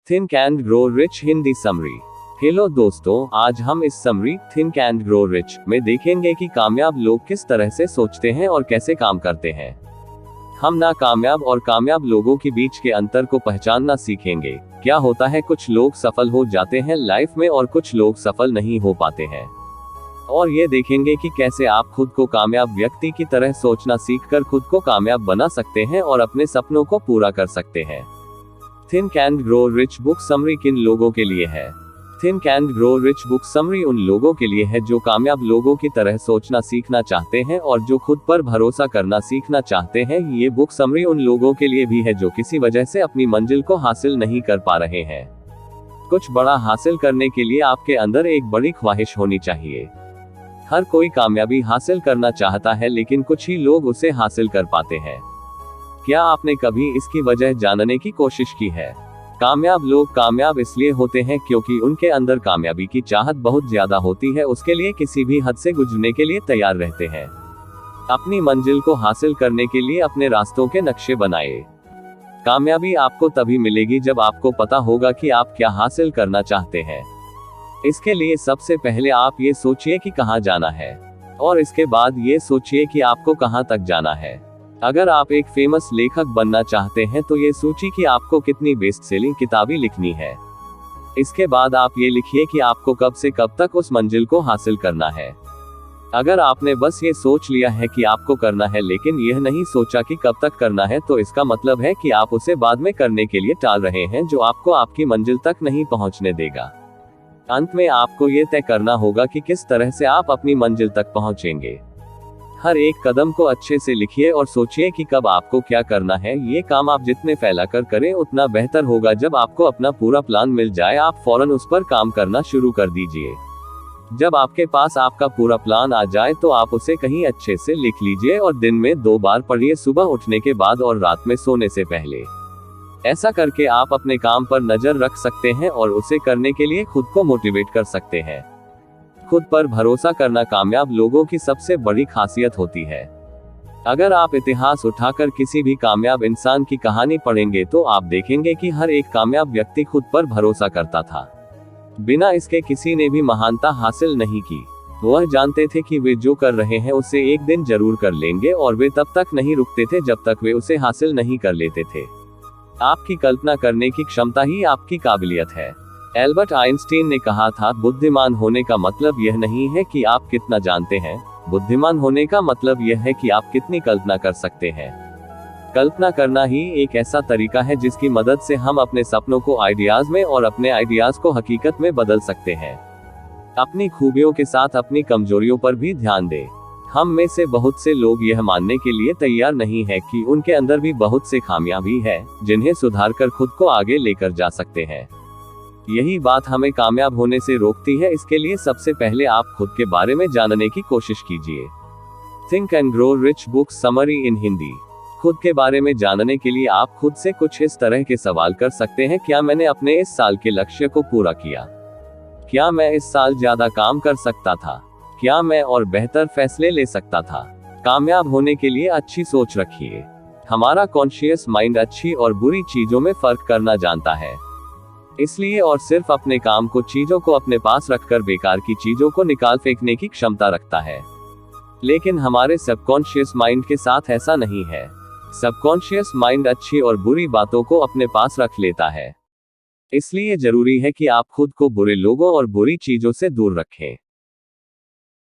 Think and grow rich Hindi summary. Hello दोस्तों, आज हम इस summary think and grow rich में देखेंगे कि कामयाब लोग किस तरह से सोचते हैं और कैसे काम करते हैं। हम नाकामयाब और कामयाब लोगों के बीच के अंतर को पहचानना सीखेंगे। क्या होता है, कुछ लोग सफल हो जाते हैं लाइफ में और कुछ लोग सफल नहीं हो पाते हैं। और ये देखेंगे कि कैसे आप खुद को कामयाब व्यक्ति की तरह सोचना सीखकर खुद को कामयाब बना सकते हैं और अपने सपनों को पूरा कर सकते हैं। Think and grow rich book summary किन लोगों के लिए है? Think and grow rich book summary उन लोगों के लिए है जो कामयाब लोगों की तरह सोचना सीखना चाहते हैं और जो खुद पर भरोसा करना सीखना चाहते हैं। ये बुक समरी उन लोगों के लिए भी है जो किसी वजह से अपनी मंजिल को हासिल नहीं कर पा रहे हैं। कुछ बड़ा हासिल करने के लिए आपके अंदर एक बड़ी ख्वाहिश होनी चाहिए। हर कोई कामयाबी हासिल करना चाहता है, लेकिन कुछ ही लोग उसे हासिल कर पाते हैं। क्या आपने कभी इसकी वजह जानने की कोशिश की है? कामयाब लोग कामयाब इसलिए होते हैं क्योंकि उनके अंदर कामयाबी की चाहत बहुत ज्यादा होती है, उसके लिए किसी भी हद से गुजरने के लिए तैयार रहते हैं। अपनी मंजिल को हासिल करने के लिए अपने रास्तों के नक्शे बनाए। कामयाबी आपको तभी मिलेगी जब आपको पता होगा कि आप क्या हासिल करना चाहते हैं। इसके लिए सबसे पहले आप ये सोचिए कि कहाँ जाना है, और इसके बाद ये सोचिए कि आपको कहाँ तक जाना है। अगर आप एक फेमस लेखक बनना चाहते हैं तो ये सोचिए कि आपको कितनी बेस्ट सेलिंग किताबें लिखनी है। इसके बाद आप ये लिखिए कि आपको कब से कब तक उस मंजिल को हासिल करना है। अगर आपने बस ये सोच लिया है कि आपको करना है लेकिन यह नहीं सोचा कि कब तक करना है, तो इसका मतलब है कि आप उसे बाद में करने के लिए टाल रहे हैं, जो आपको आपकी मंजिल तक नहीं पहुंचने देगा। अंत में आपको ये तय करना होगा कि किस तरह से आप अपनी मंजिल तक पहुंचेंगे। हर एक कदम को अच्छे से लिखिए और सोचिए कि कब आपको क्या करना है। ये काम आप जितने फैलाकर करें उतना बेहतर होगा। जब आपको अपना पूरा प्लान मिल जाए, आप फौरन उस पर काम करना शुरू कर दीजिए। जब आपके पास आपका पूरा प्लान आ जाए तो आप उसे कहीं अच्छे से लिख लीजिए और दिन में 2 बार पढ़िए, सुबह उठने के बाद और रात में सोने से पहले। ऐसा करके आप अपने काम पर नजर रख सकते हैं और उसे करने के लिए खुद को मोटिवेट कर सकते हैं। खुद पर भरोसा करना कामयाब लोगों की सबसे बड़ी खासियत होती है। अगर आप इतिहास उठाकर किसी भी कामयाब इंसान की कहानी पढ़ेंगे तो आप देखेंगे कि हर एक कामयाब व्यक्ति खुद पर भरोसा करता था। बिना इसके किसी ने भी महानता हासिल नहीं की। वह जानते थे कि वे जो कर रहे हैं उसे एक दिन जरूर कर लेंगे, और वे तब तक नहीं रुकते थे जब तक वे उसे हासिल नहीं कर लेते थे। आपकी कल्पना करने की क्षमता ही आपकी काबिलियत है। एल्बर्ट आइंस्टीन ने कहा था, बुद्धिमान होने का मतलब यह नहीं है कि आप कितना जानते हैं, बुद्धिमान होने का मतलब यह है कि आप कितनी कल्पना कर सकते हैं। कल्पना करना ही एक ऐसा तरीका है जिसकी मदद से हम अपने सपनों को आइडियाज में और अपने आइडियाज को हकीकत में बदल सकते हैं। अपनी खूबियों के साथ अपनी कमजोरियों पर भी ध्यान दें। हम में से बहुत से लोग यह मानने के लिए तैयार नहीं है कि उनके अंदर भी बहुत से खामियां भी है, जिन्हें सुधार कर खुद को आगे लेकर जा सकते हैं। यही बात हमें कामयाब होने से रोकती है। इसके लिए सबसे पहले आप खुद के बारे में जानने की कोशिश कीजिए। Think and grow rich book summary इन हिंदी। खुद के बारे में जानने के लिए आप खुद से कुछ इस तरह के सवाल कर सकते हैं। क्या मैंने अपने इस साल के लक्ष्य को पूरा किया? क्या मैं इस साल ज्यादा काम कर सकता था? क्या मैं और बेहतर फैसले ले सकता था? कामयाब होने के लिए अच्छी सोच रखिए। हमारा कॉन्शियस माइंड अच्छी और बुरी चीजों में फर्क करना जानता है, इसलिए और सिर्फ अपने काम को चीजों को अपने पास रखकर बेकार की चीजों को निकाल फेंकने की क्षमता रखता है। लेकिन हमारे सबकॉन्शियस माइंड के साथ ऐसा नहीं है। सबकॉन्शियस माइंड अच्छी और बुरी बातों को अपने पास रख लेता है। इसलिए जरूरी है कि आप खुद को बुरे लोगों और बुरी चीजों से दूर रखें।